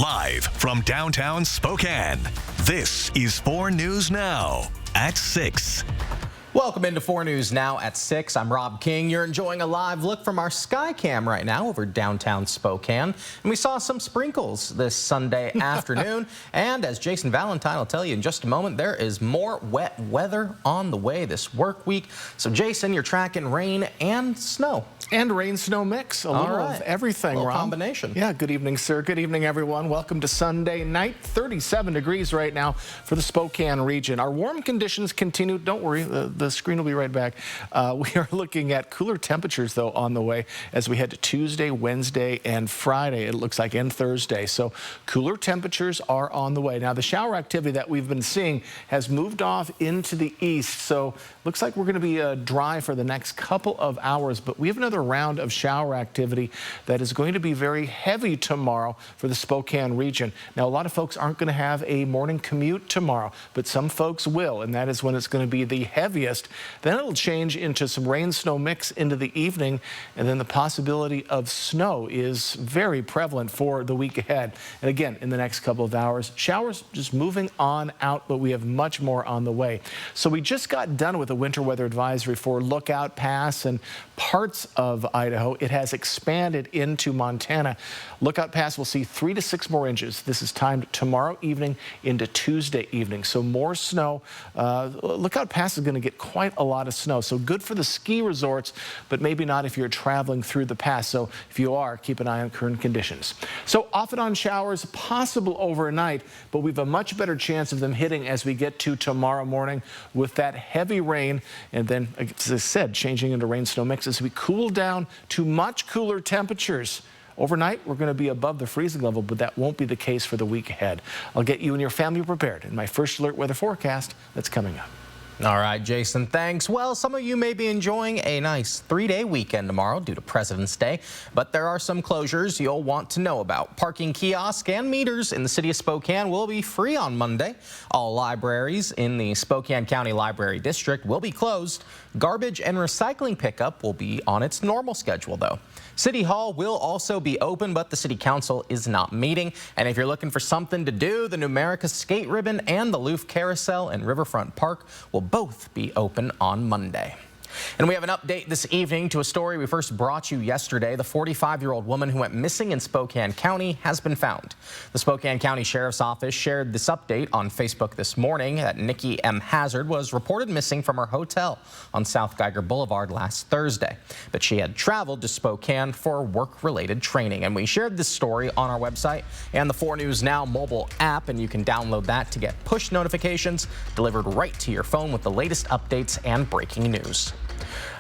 Live from downtown Spokane, this is 4 News Now at 6. Welcome into 4 News Now at 6. I'm Rob King. You're enjoying a live look from our sky cam right now over downtown Spokane. And we saw some sprinkles this Sunday afternoon. And as Jason Valentine will tell you in just a moment, there is more wet weather on the way this work week. So Jason, you're tracking rain and snow. And rain-snow mix, a little of everything, Rob. Combination. Yeah, good evening, sir. Good evening, everyone. Welcome to Sunday night. 37 degrees right now for the Spokane region. Our warm conditions continue. Don't worry, the screen will be right back. We are looking at cooler temperatures, though, on the way as we head to Tuesday, Wednesday, and Friday, it looks like, and Thursday. So cooler temperatures are on the way. Now, the shower activity that we've been seeing has moved off into the east. So looks like we're going to be dry for the next couple of hours, but we have another round of shower activity that is going to be very heavy tomorrow for the Spokane region. Now, a lot of folks aren't going to have a morning commute tomorrow, but some folks will, and that is when it's going to be the heaviest. Then it'll change into some rain-snow mix into the evening, and then the possibility of snow is very prevalent for the week ahead. And again, in the next couple of hours, showers just moving on out, but we have much more on the way. So we just got done with a winter weather advisory for Lookout Pass and parts of Idaho. It has expanded into Montana. Lookout Pass will see 3 to 6 more inches. This is timed tomorrow evening into Tuesday evening. So more snow. Lookout Pass is going to get quite a lot of snow. So good for the ski resorts, but maybe not if you're traveling through the pass. So if you are, keep an eye on current conditions. So off and on showers possible overnight, but we have a much better chance of them hitting as we get to tomorrow morning with that heavy rain. And then, as I said, changing into rain-snow mix as we cool down to much cooler temperatures. Overnight, we're going to be above the freezing level, but that won't be the case for the week ahead. I'll get you and your family prepared in my first alert weather forecast that's coming up. All right, Jason, thanks. Well, some of you may be enjoying a nice 3-day weekend tomorrow due to President's Day, but there are some closures you'll want to know about. Parking kiosks and meters in the city of Spokane will be free on Monday. All libraries in the Spokane County Library District will be closed. Garbage and recycling pickup will be on its normal schedule, though. City Hall will also be open, but the City Council is not meeting. And if you're looking for something to do, the Numerica Skate Ribbon and the Loof Carousel in Riverfront Park will both be open on Monday. And we have an update this evening to a story we first brought you yesterday. The 45-year-old woman who went missing in Spokane County has been found. The Spokane County Sheriff's Office shared this update on Facebook this morning that Nikki M. Hazard was reported missing from her hotel on South Geiger Boulevard last Thursday. But she had traveled to Spokane for work-related training. And we shared this story on our website and the 4 News Now mobile app, and you can download that to get push notifications delivered right to your phone with the latest updates and breaking news.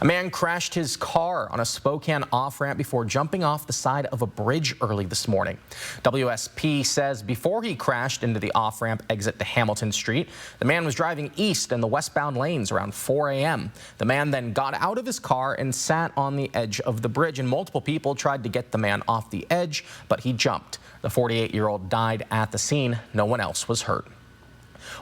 A man crashed his car on a Spokane off-ramp before jumping off the side of a bridge early this morning. WSP says before he crashed into the off-ramp exit to Hamilton Street, the man was driving east in the westbound lanes around 4 a.m. The man then got out of his car and sat on the edge of the bridge, and multiple people tried to get the man off the edge, but he jumped. The 48-year-old died at the scene. No one else was hurt.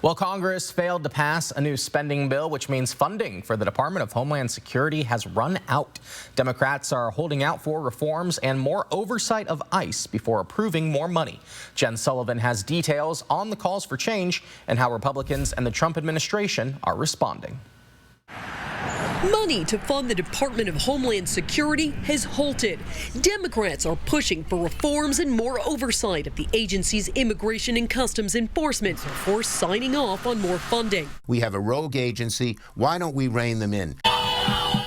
Well, Congress failed to pass a new spending bill, which means funding for the Department of Homeland Security has run out. Democrats are holding out for reforms and more oversight of ICE before approving more money. Jen Sullivan has details on the calls for change and how Republicans and the Trump administration are responding. Money to fund the Department of Homeland Security has halted. Democrats are pushing for reforms and more oversight of the agency's immigration and customs enforcement before signing off on more funding. We have a rogue agency. Why don't we rein them in?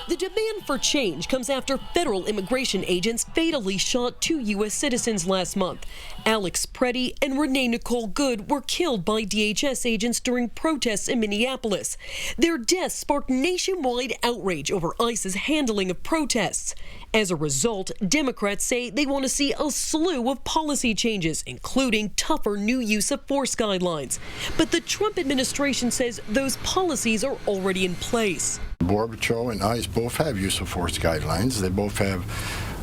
The demand for change comes after federal immigration agents fatally shot 2 U.S. citizens last month. Alex Preddy and Renee Nicole Good were killed by DHS agents during protests in Minneapolis. Their deaths sparked nationwide outrage over ICE's handling of protests. As a result, Democrats say they want to see a slew of policy changes, including tougher new use of force guidelines. But the Trump administration says those policies are already in place. Border Patrol and ICE both have use of force guidelines. They both have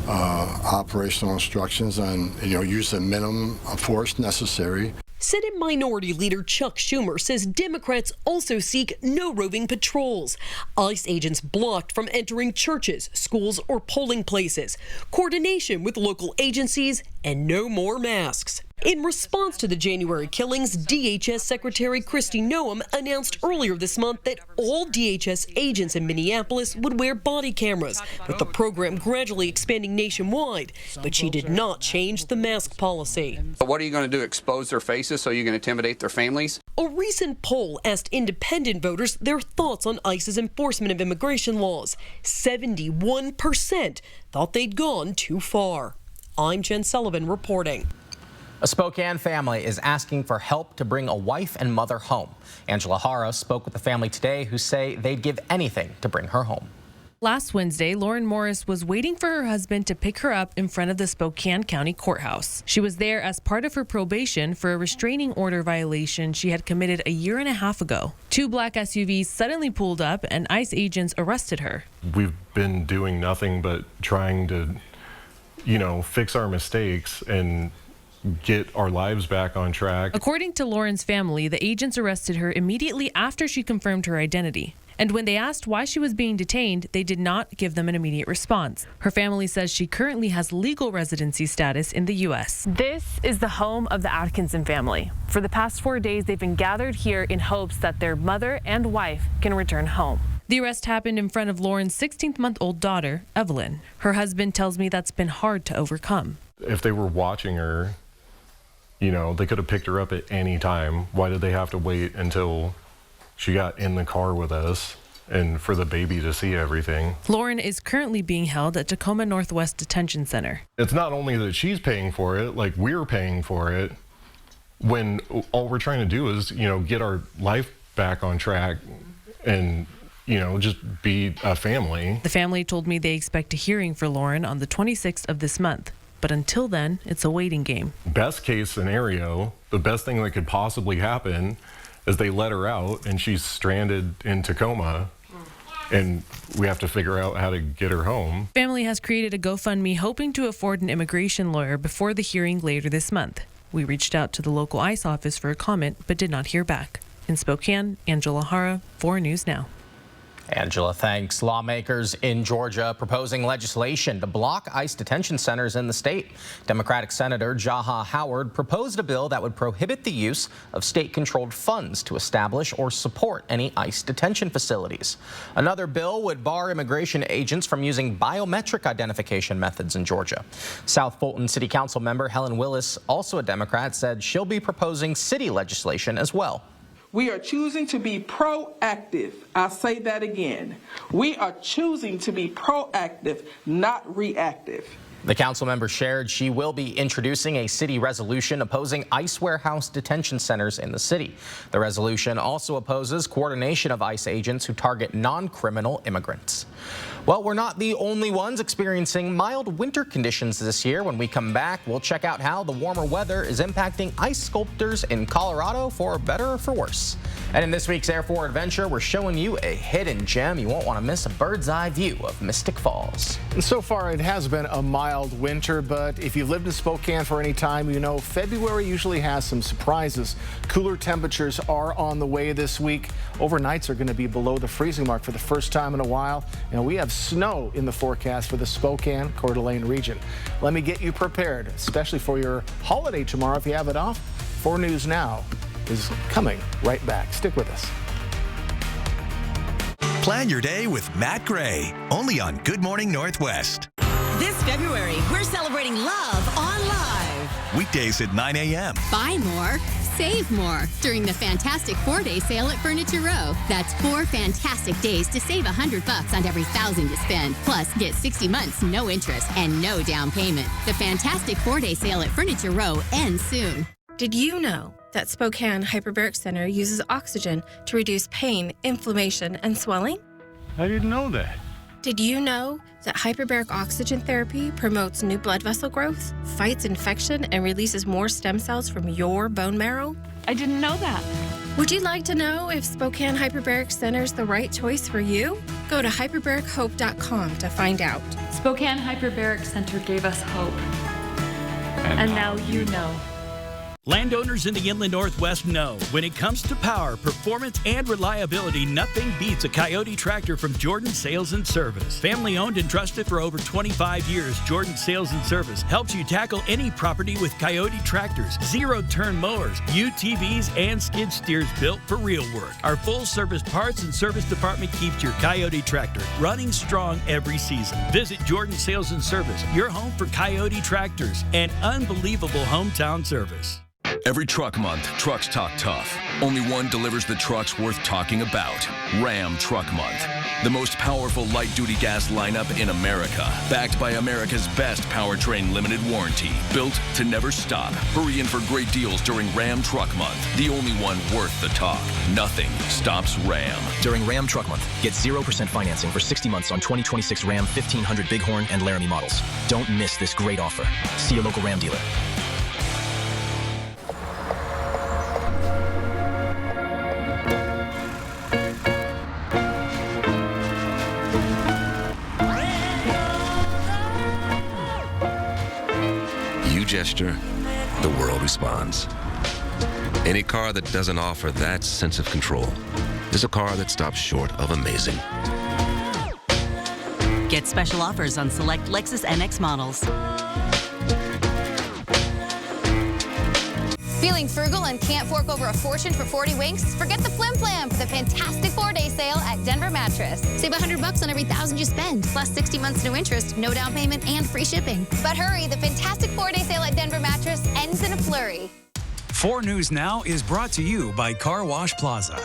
operational instructions on use of minimum force necessary. Senate Minority Leader Chuck Schumer says Democrats also seek no roving patrols. ICE agents blocked from entering churches, schools, or polling places, coordination with local agencies, and no more masks. In response to the January killings, DHS Secretary Kristi Noem announced earlier this month that all DHS agents in Minneapolis would wear body cameras, with the program gradually expanding nationwide. But she did not change the mask policy. What are you going to do, expose their faces so you can intimidate their families? A recent poll asked independent voters their thoughts on ICE's enforcement of immigration laws. 71% thought they'd gone too far. I'm Jen Sullivan reporting. A Spokane family is asking for help to bring a wife and mother home. Angela Hara spoke with the family today, who say they'd give anything to bring her home. Last Wednesday, Lauren Morris was waiting for her husband to pick her up in front of the Spokane County Courthouse. She was there as part of her probation for a restraining order violation she had committed a year and a half ago. 2 black SUVs suddenly pulled up and ICE agents arrested her. We've been doing nothing but trying to, fix our mistakes and get our lives back on track. According to Lauren's family, the agents arrested her immediately after she confirmed her identity. And when they asked why she was being detained, they did not give them an immediate response. Her family says she currently has legal residency status in the U.S. This is the home of the Atkinson family. For the past 4 days, they've been gathered here in hopes that their mother and wife can return home. The arrest happened in front of Lauren's 16-month-old daughter, Evelyn. Her husband tells me that's been hard to overcome. If they were watching her, they could have picked her up at any time. Why did they have to wait until she got in the car with us and for the baby to see everything? Lauren is currently being held at Tacoma Northwest Detention Center. It's not only that she's paying for it, like we're paying for it, when all we're trying to do is, get our life back on track and, just be a family. The family told me they expect a hearing for Lauren on the 26th of this month. But until then, it's a waiting game. Best case scenario, the best thing that could possibly happen is they let her out and she's stranded in Tacoma and we have to figure out how to get her home. Family has created a GoFundMe hoping to afford an immigration lawyer before the hearing later this month. We reached out to the local ICE office for a comment but did not hear back. In Spokane, Angela Hara, 4 News Now. Angela, thanks. Lawmakers in Georgia proposing legislation to block ICE detention centers in the state. Democratic Senator Jaha Howard proposed a bill that would prohibit the use of state-controlled funds to establish or support any ICE detention facilities. Another bill would bar immigration agents from using biometric identification methods in Georgia. South Fulton City Council member Helen Willis, also a Democrat, said she'll be proposing city legislation as well. We are choosing to be proactive. I'll say that again. We are choosing to be proactive, not reactive. The council member shared she will be introducing a city resolution opposing ICE warehouse detention centers in the city. The resolution also opposes coordination of ICE agents who target non-criminal immigrants. Well, we're not the only ones experiencing mild winter conditions this year. When we come back, we'll check out how the warmer weather is impacting ice sculptors in Colorado, for better or for worse. And in this week's Air 4 Adventure, we're showing you a hidden gem. You won't want to miss a bird's eye view of Mystic Falls. And so far, it has been a mild winter, but if you've lived in Spokane for any time, you know February usually has some surprises. Cooler temperatures are on the way this week. Overnights are going to be below the freezing mark for the first time in a while, and we have snow in the forecast for the Spokane, Coeur d'Alene region. Let me get you prepared, especially for your holiday tomorrow if you have it off. 4 News Now is coming right back. Stick with us. Plan your day with Matt Gray, only on Good Morning Northwest. This February, we're celebrating love on Live. Weekdays at 9 a.m. Buy more, save more during the fantastic 4-day sale at Furniture Row. That's 4 fantastic days to save $100 on every $1,000 you spend. Plus, get 60 months, no interest, and no down payment. The fantastic 4-day sale at Furniture Row ends soon. Did you know that Spokane Hyperbaric Center uses oxygen to reduce pain, inflammation, and swelling? I didn't know that. Did you know that hyperbaric oxygen therapy promotes new blood vessel growth, fights infection, and releases more stem cells from your bone marrow? I didn't know that. Would you like to know if Spokane Hyperbaric Center is the right choice for you? Go to hyperbarichope.com to find out. Spokane Hyperbaric Center gave us hope. And now you know. Landowners in the Inland Northwest know when it comes to power, performance, and reliability, nothing beats a Coyote tractor from Jordan Sales and Service. Family owned and trusted for over 25 years, Jordan Sales and Service helps you tackle any property with Coyote tractors, zero-turn mowers, UTVs, and skid steers built for real work. Our full-service parts and service department keeps your Coyote tractor running strong every season. Visit Jordan Sales and Service, your home for Coyote tractors and unbelievable hometown service. Every truck month, trucks talk tough. Only one delivers the trucks worth talking about. Ram Truck Month. The most powerful light-duty gas lineup in America. Backed by America's best powertrain limited warranty. Built to never stop. Hurry in for great deals during Ram Truck Month. The only one worth the talk. Nothing stops Ram. During Ram Truck Month, get 0% financing for 60 months on 2026 Ram 1500 Bighorn and Laramie models. Don't miss this great offer. See your local Ram dealer. Gesture, the world responds. Any car that doesn't offer that sense of control is a car that stops short of amazing. Get special offers on select Lexus NX models. Feeling frugal and can't fork over a fortune for 40 winks? Forget the flim flam for the fantastic 4-day sale at Denver Mattress. Save $100 on every $1,000 you spend, plus 60 months no interest, no down payment, and free shipping. But hurry, the fantastic 4-day sale at Denver Mattress ends in a flurry. 4 News Now is brought to you by Car Wash Plaza.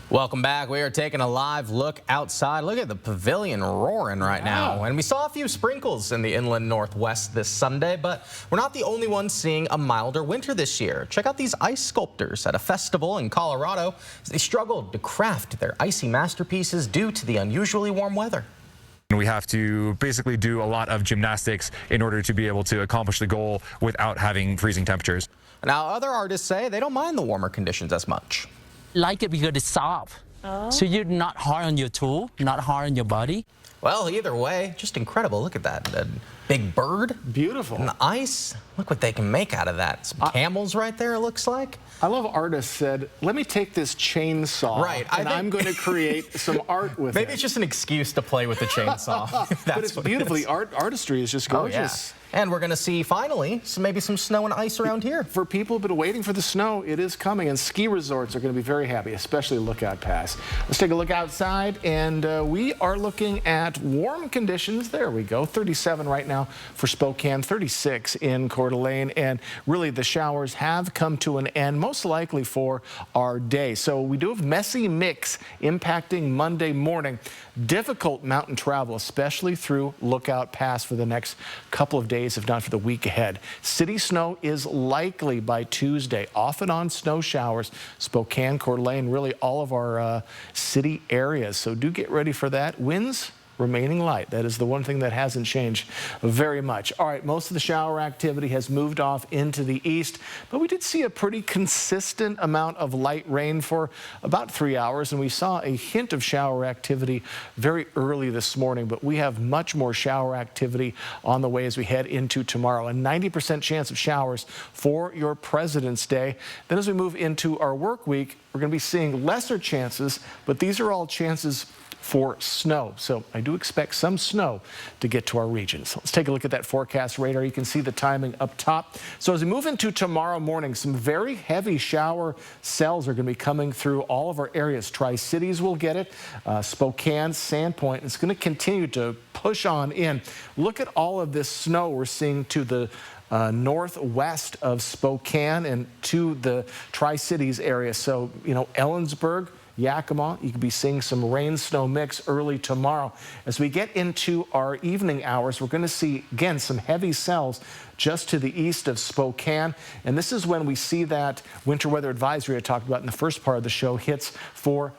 Welcome back. We are taking a live look outside. Look at the pavilion roaring right now. And we saw a few sprinkles in the inland Northwest this Sunday, but we're not the only ones seeing a milder winter this year. Check out these ice sculptors at a festival in Colorado. They struggled to craft their icy masterpieces due to the unusually warm weather. We have to basically do a lot of gymnastics in order to be able to accomplish the goal without having freezing temperatures. Now, other artists say they don't mind the warmer conditions as much. Like it because it's soft. So you're not hard on your tool, not hard on your body. Well, either way, just incredible. Look at that. That big bird. Beautiful. And the ice. Look what they can make out of that. Some camels right there, it looks like. I love artists said, let me take this chainsaw and I'm going to create some art with it. Maybe it's just an excuse to play with the chainsaw. But it's beautifully, artistry is just gorgeous. Oh, yeah. And we're going to see, finally, maybe some snow and ice around here. For people who've been waiting for the snow, it is coming, and ski resorts are going to be very happy, especially Lookout Pass. Let's take a look outside, and we are looking at warm conditions. There we go, 37 right now for Spokane, 36 in Coeur d'Alene, and really the showers have come to an end, most likely for our day. So we do have messy mix impacting Monday morning. Difficult mountain travel, especially through Lookout Pass for the next couple of days, if not for the week ahead. City snow is likely by Tuesday. Off and on snow showers, Spokane, Coeur d'Alene, really all of our city areas. So do get ready for that. Winds remaining light. That is the one thing that hasn't changed very much. All right, most of the shower activity has moved off into the east, but we did see a pretty consistent amount of light rain for about 3 hours, and we saw a hint of shower activity very early this morning, but we have much more shower activity on the way as we head into tomorrow. A 90% chance of showers for your President's Day. Then as we move into our work week, we're going to be seeing lesser chances, but these are all chances for snow. So I do expect some snow to get to our regions. Let's take a look at that forecast radar. You can see the timing up top. So as we move into tomorrow morning, some very heavy shower cells are going to be coming through all of our areas. Tri-Cities will get it. Spokane, Sandpoint. It's going to continue to push on in. Look at all of this snow we're seeing to the northwest of Spokane and to the Tri-Cities area. So, you know, Ellensburg, Yakima, you could be seeing some rain-snow mix early tomorrow. As we get into our evening hours, we're going to see, again, some heavy cells just to the east of Spokane. And this is when we see that winter weather advisory I talked about in the first part of the show hits for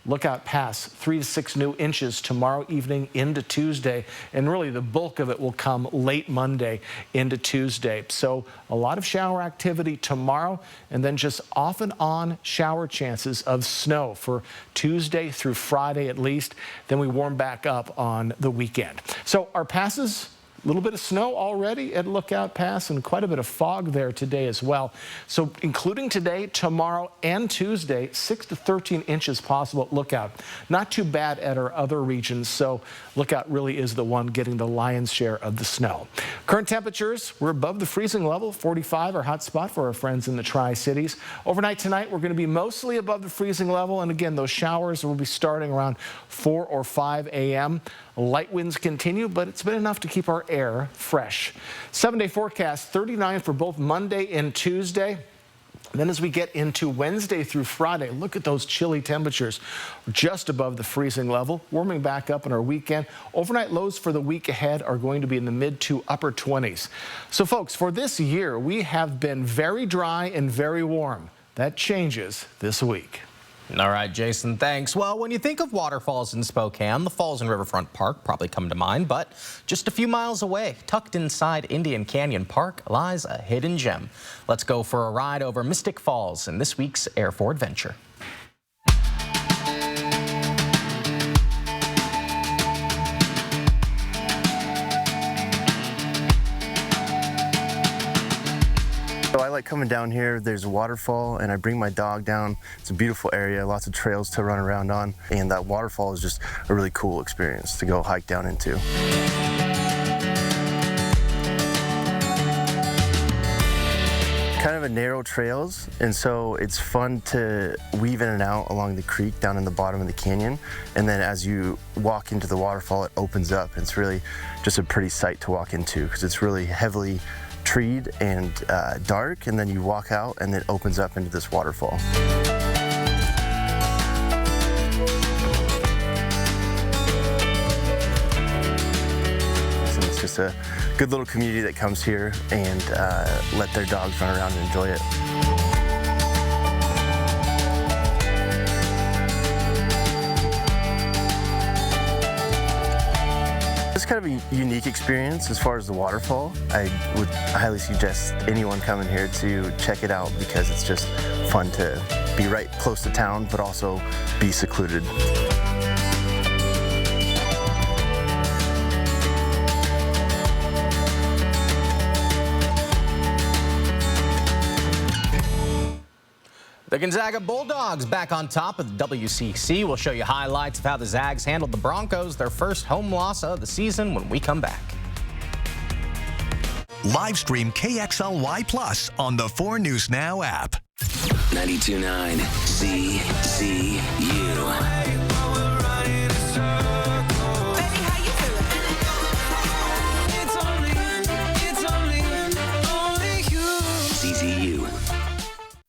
Lookout Pass, 3 to 6 new inches tomorrow evening into Tuesday, and really the bulk of it will come late Monday into Tuesday. So a lot of shower activity tomorrow, and then just off and on shower chances of snow for Tuesday through Friday at least. Then we warm back up on the weekend. So our passes little bit of snow already at Lookout Pass and quite a bit of fog there today as well. So including today, tomorrow, and Tuesday, 6 to 13 inches possible at Lookout. Not too bad at our other regions, so Lookout really is the one getting the lion's share of the snow. Current temperatures, we're above the freezing level, 45, our hot spot for our friends in the Tri-Cities. Overnight tonight, we're going to be mostly above the freezing level, and again, those showers will be starting around 4 or 5 a.m. Light winds continue, but it's been enough to keep our air fresh. 7-day forecast, 39 for both Monday and Tuesday. Then as we get into Wednesday through Friday, look at those chilly temperatures just above the freezing level, warming back up in our weekend. Overnight lows for the week ahead are going to be in the mid to upper 20s. So folks, for this year, we have been very dry and very warm. That changes this week. All right, Jason, thanks. Well, when you think of waterfalls in Spokane, the falls in Riverfront Park probably come to mind, but just a few miles away, tucked inside Indian Canyon Park, lies a hidden gem. Let's go for a ride over Mystic Falls in this week's Air for Adventure. So I like coming down here. There's a waterfall and I bring my dog down. It's a beautiful area, lots of trails to run around on, and that waterfall is just a really cool experience to go hike down into. Kind of a narrow trails, and so it's fun to weave in and out along the creek down in the bottom of the canyon, and then as you walk into the waterfall, it opens up. It's really just a pretty sight to walk into because it's really heavily treed and dark, and then you walk out and it opens up into this waterfall. So it's just a good little community that comes here and let their dogs run around and enjoy it. It's kind of a unique experience as far as the waterfall. I would highly suggest anyone coming here to check it out because it's just fun to be right close to town, but also be secluded. The Gonzaga Bulldogs back on top of the WCC. We'll show you highlights of how the Zags handled the Broncos, their first home loss of the season, when we come back. Live stream KXLY Plus on the 4 News Now app. 92.9 CCU.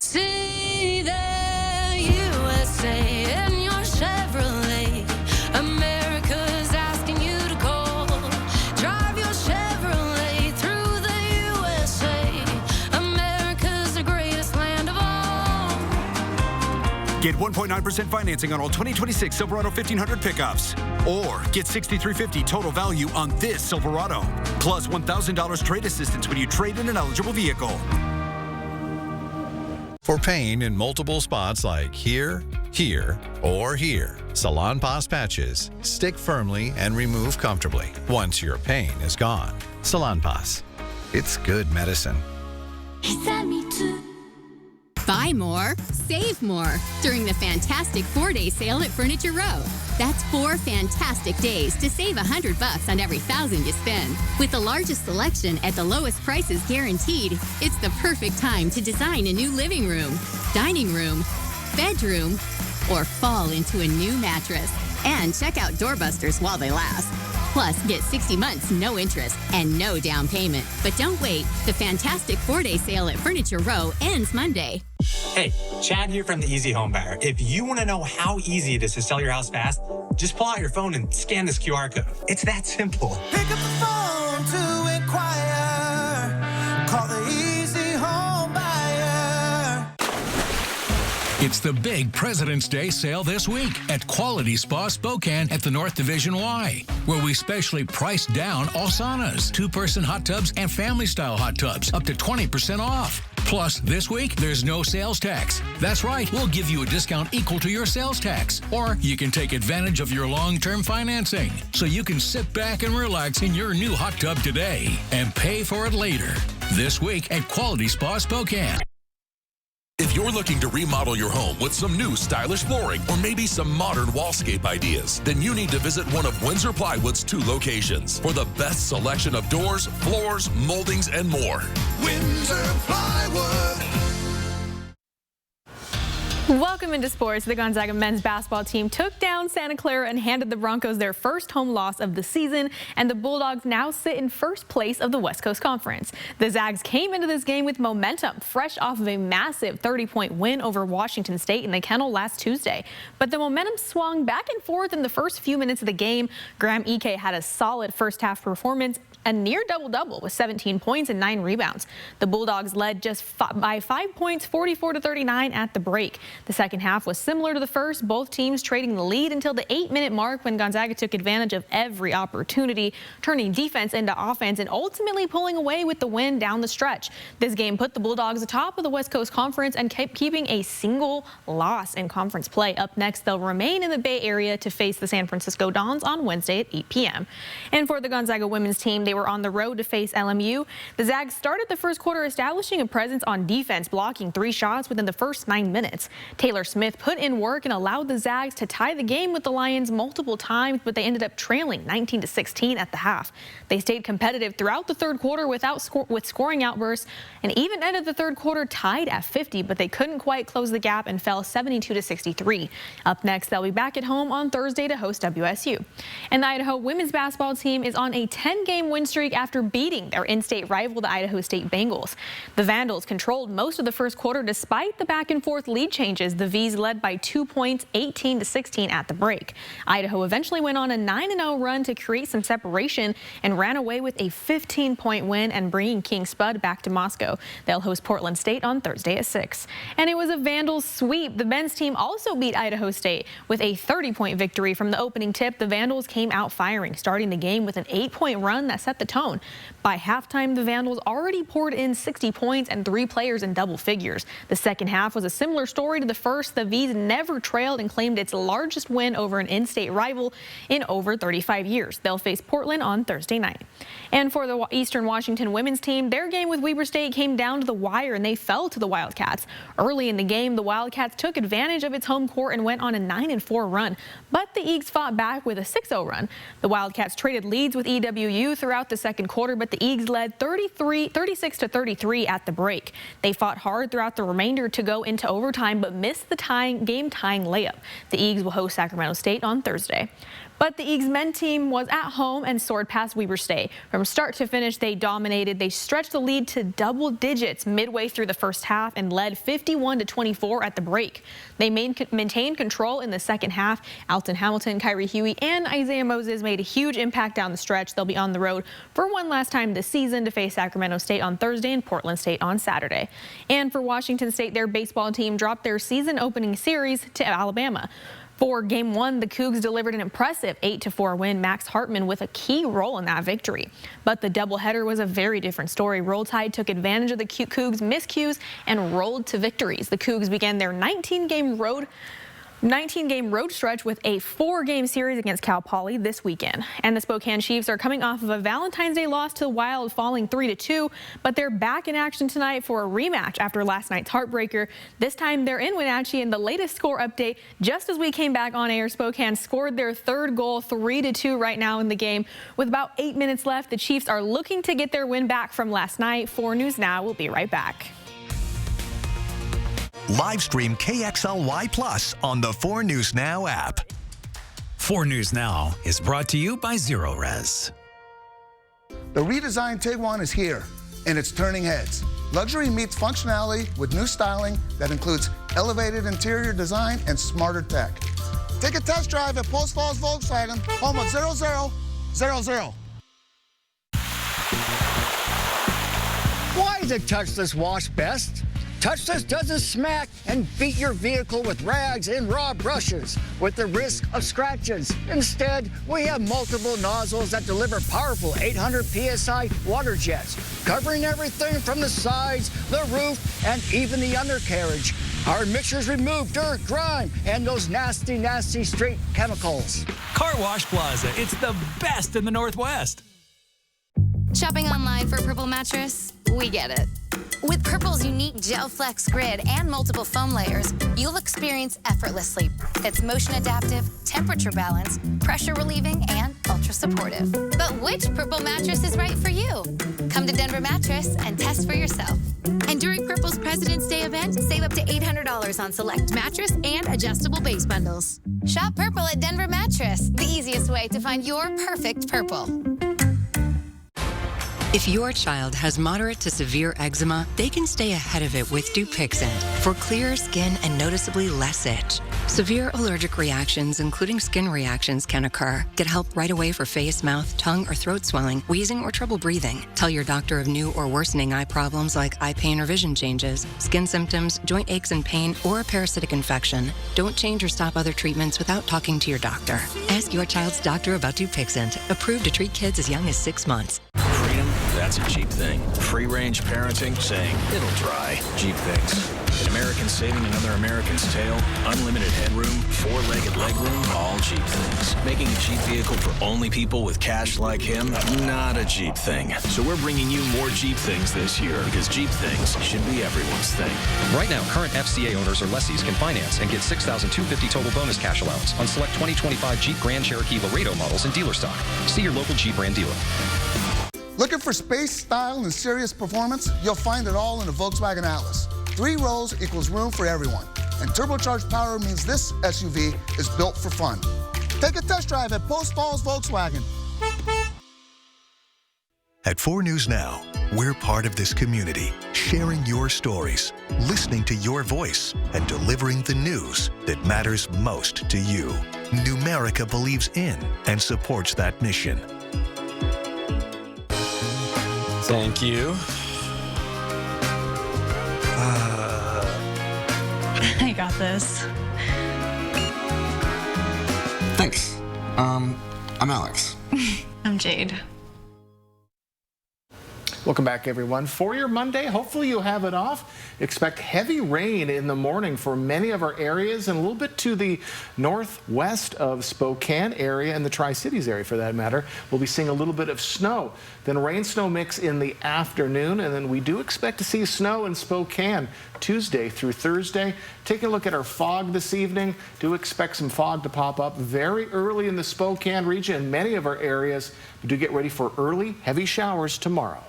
See the USA in your Chevrolet. America's asking you to call. Drive your Chevrolet through the USA. America's the greatest land of all. Get 1.9% financing on all 2026 Silverado 1500 pickups. Or get $6,350 total value on this Silverado. Plus $1,000 trade assistance when you trade in an eligible vehicle. For pain in multiple spots like here, here, or here, Salon Pas patches stick firmly and remove comfortably once your pain is gone. Salon Pas. It's good medicine. Buy more, save more during the fantastic 4-day sale at Furniture Row. That's 4 fantastic days to save $100 on every $1,000 you spend. With the largest selection at the lowest prices guaranteed, it's the perfect time to design a new living room, dining room, bedroom, or fall into a new mattress. And check out doorbusters while they last. Plus, get 60 months, no interest, and no down payment. But don't wait. The fantastic 4-day sale at Furniture Row ends Monday. Hey, Chad here from the Easy Home Buyer. If you want to know how easy it is to sell your house fast, just pull out your phone and scan this QR code. It's that simple. Pick up the phone to inquire. Call the Easy Home Buyer. It's the big President's Day sale this week at Quality Spa Spokane at the North Division Y, where we specially priced down all saunas, 2-person hot tubs, and family-style hot tubs, up to 20% off. Plus, this week, there's no sales tax. That's right, we'll give you a discount equal to your sales tax. Or you can take advantage of your long-term financing, so you can sit back and relax in your new hot tub today and pay for it later. This week at Quality Spa Spokane. If you're looking to remodel your home with some new stylish flooring or maybe some modern wallscape ideas, then you need to visit one of Windsor Plywood's 2 locations for the best selection of doors, floors, moldings, and more. Windsor Plywood. Welcome into sports. The Gonzaga men's basketball team took down Santa Clara and handed the Broncos their first home loss of the season, and the Bulldogs now sit in first place of the West Coast Conference. The Zags came into this game with momentum, fresh off of a massive 30-point win over Washington State in the Kennel last Tuesday. But the momentum swung back and forth in the first few minutes of the game. Graham Ike had a solid first-half performance, a near double-double with 17 points and 9 rebounds. The Bulldogs led just by 5 points, 44-39 at the break. The second half was similar to the first, both teams trading the lead until the 8-minute mark when Gonzaga took advantage of every opportunity, turning defense into offense and ultimately pulling away with the win down the stretch. This game put the Bulldogs atop of the West Coast Conference and kept keeping a single loss in conference play. Up next, they'll remain in the Bay Area to face the San Francisco Dons on Wednesday at 8 p.m. And for the Gonzaga women's team, they were on the road to face LMU. The Zags started the first quarter establishing a presence on defense, blocking 3 shots within the first 9 minutes. Taylor Smith put in work and allowed the Zags to tie the game with the Lions multiple times, but they ended up trailing 19-16 at the half. They stayed competitive throughout the third quarter with scoring outbursts, and even ended the third quarter tied at 50, but they couldn't quite close the gap and fell 72-63. Up next, they'll be back at home on Thursday to host WSU. And the Idaho women's basketball team is on a 10-game win streak after beating their in-state rival, the Idaho State Bengals. The Vandals controlled most of the first quarter despite the back-and-forth lead changes. The V's led by 2 points, 18-16 at the break. Idaho eventually went on a 9-0 run to create some separation and ran away with a 15-point win and bringing King Spud back to Moscow. They'll host Portland State on Thursday at 6. And it was a Vandals sweep. The men's team also beat Idaho State with a 30-point victory. From the opening tip, the Vandals came out firing, starting the game with an 8-point run that set the tone. By halftime, the Vandals already poured in 60 points and 3 players in double figures. The second half was a similar story to the first. The V's never trailed and claimed its largest win over an in-state rival in over 35 years. They'll face Portland on Thursday night. And for the Eastern Washington women's team, their game with Weber State came down to the wire and they fell to the Wildcats. Early in the game, the Wildcats took advantage of its home court and went on a 9-4 run, but the Eags fought back with a 6-0 run. The Wildcats traded leads with EWU throughout the second quarter, but the Eags led 36-33 at the break. They fought hard throughout the remainder to go into overtime, but missed the game-tying layup. The Eags will host Sacramento State on Thursday. But the Eags men team was at home and soared past Weber State. From start to finish, they dominated. They stretched the lead to double digits midway through the first half and led 51-24 at the break. They maintained control in the second half. Alton Hamilton, Kyrie Huey, and Isaiah Moses made a huge impact down the stretch. They'll be on the road for one last time this season to face Sacramento State on Thursday and Portland State on Saturday. And for Washington State, their baseball team dropped their season opening series to Alabama. For Game 1, the Cougs delivered an impressive 8-4 win, Max Hartman with a key role in that victory. But the doubleheader was a very different story. Roll Tide took advantage of the Cougs' miscues and rolled to victories. The Cougs began their 19-game road stretch with a 4-game series against Cal Poly this weekend. And the Spokane Chiefs are coming off of a Valentine's Day loss to the Wild, falling 3-2, but they're back in action tonight for a rematch after last night's heartbreaker. This time they're in Wenatchee, and the latest score update, just as we came back on air, Spokane scored their 3rd goal, 3-2 right now in the game. With about 8 minutes left, the Chiefs are looking to get their win back from last night. 4 News Now will be right back. Live stream KXLY Plus on the 4 News Now app. 4 News Now is brought to you by Zero Res. The redesigned Tiguan is here, and it's turning heads. Luxury meets functionality with new styling that includes elevated interior design and smarter tech. Take a test drive at Post Falls Volkswagen, home of 0000. Why is a touchless wash best? Touchless doesn't smack and beat your vehicle with rags and raw brushes with the risk of scratches. Instead, we have multiple nozzles that deliver powerful 800 PSI water jets, covering everything from the sides, the roof, and even the undercarriage. Our mixers remove dirt, grime, and those nasty, nasty street chemicals. Car Wash Plaza, it's the best in the Northwest. Shopping online for a Purple mattress? We get it. With Purple's unique Gel Flex grid and multiple foam layers, you'll experience effortless sleep that's motion adaptive, temperature balanced, pressure relieving, and ultra supportive. But which Purple mattress is right for you? Come to Denver Mattress and test for yourself. And during Purple's President's Day event, save up to $800 on select mattress and adjustable base bundles. Shop Purple at Denver Mattress, the easiest way to find your perfect Purple. If your child has moderate to severe eczema, they can stay ahead of it with Dupixent for clearer skin and noticeably less itch. Severe allergic reactions, including skin reactions, can occur. Get help right away for face, mouth, tongue, or throat swelling, wheezing, or trouble breathing. Tell your doctor of new or worsening eye problems like eye pain or vision changes, skin symptoms, joint aches and pain, or a parasitic infection. Don't change or stop other treatments without talking to your doctor. Ask your child's doctor about Dupixent, approved to treat kids as young as 6 months. Freedom, that's a Jeep thing. Free-range parenting, saying it'll dry. Jeep things. An American saving another American's tail, unlimited headroom, four-legged legroom, all Jeep things. Making a Jeep vehicle for only people with cash like him, not a Jeep thing. So we're bringing you more Jeep things this year because Jeep things should be everyone's thing. Right now, current FCA owners or lessees can finance and get $6,250 total bonus cash allowance on select 2025 Jeep Grand Cherokee Laredo models in dealer stock. See your local Jeep brand dealer. Looking for space, style, and serious performance? You'll find it all in the Volkswagen Atlas. 3 rows equals room for everyone. And turbocharged power means this SUV is built for fun. Take a test drive at Post Falls Volkswagen. At 4 News Now, we're part of this community, sharing your stories, listening to your voice, and delivering the news that matters most to you. Numerica believes in and supports that mission. Thank you. I got this. Thanks. I'm Alex. I'm Jade. Welcome back, everyone. For your Monday, hopefully you have it off. Expect heavy rain in the morning for many of our areas and a little bit to the northwest of Spokane area and the Tri-Cities area, for that matter. We'll be seeing a little bit of snow. Then rain-snow mix in the afternoon, and then we do expect to see snow in Spokane Tuesday through Thursday. Taking a look at our fog this evening, do expect some fog to pop up very early in the Spokane region and many of our areas. We do get ready for early, heavy showers tomorrow.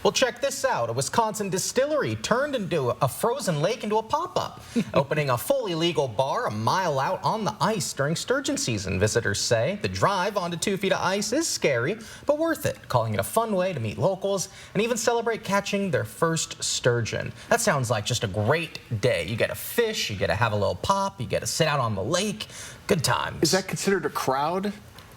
Well, check this out. A Wisconsin distillery turned into a frozen lake into a pop-up, opening a fully legal bar a mile out on the ice during sturgeon season. Visitors say the drive onto 2 feet of ice is scary, but worth it, calling it a fun way to meet locals and even celebrate catching their first sturgeon. That sounds like just a great day. You get to fish, you get to have a little pop, you get to sit out on the lake. Good times. Is that considered a crowd?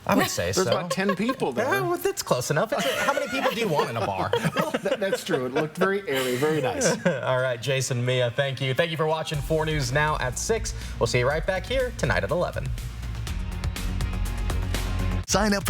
I would say so. There's about 10 people there. Yeah, well, that's close enough. How many people do you want in a bar? Well, that's true. It looked very airy, very nice. All right, Jason, Mia, thank you. Thank you for watching 4 News Now at 6. We'll see you right back here tonight at 11. Sign up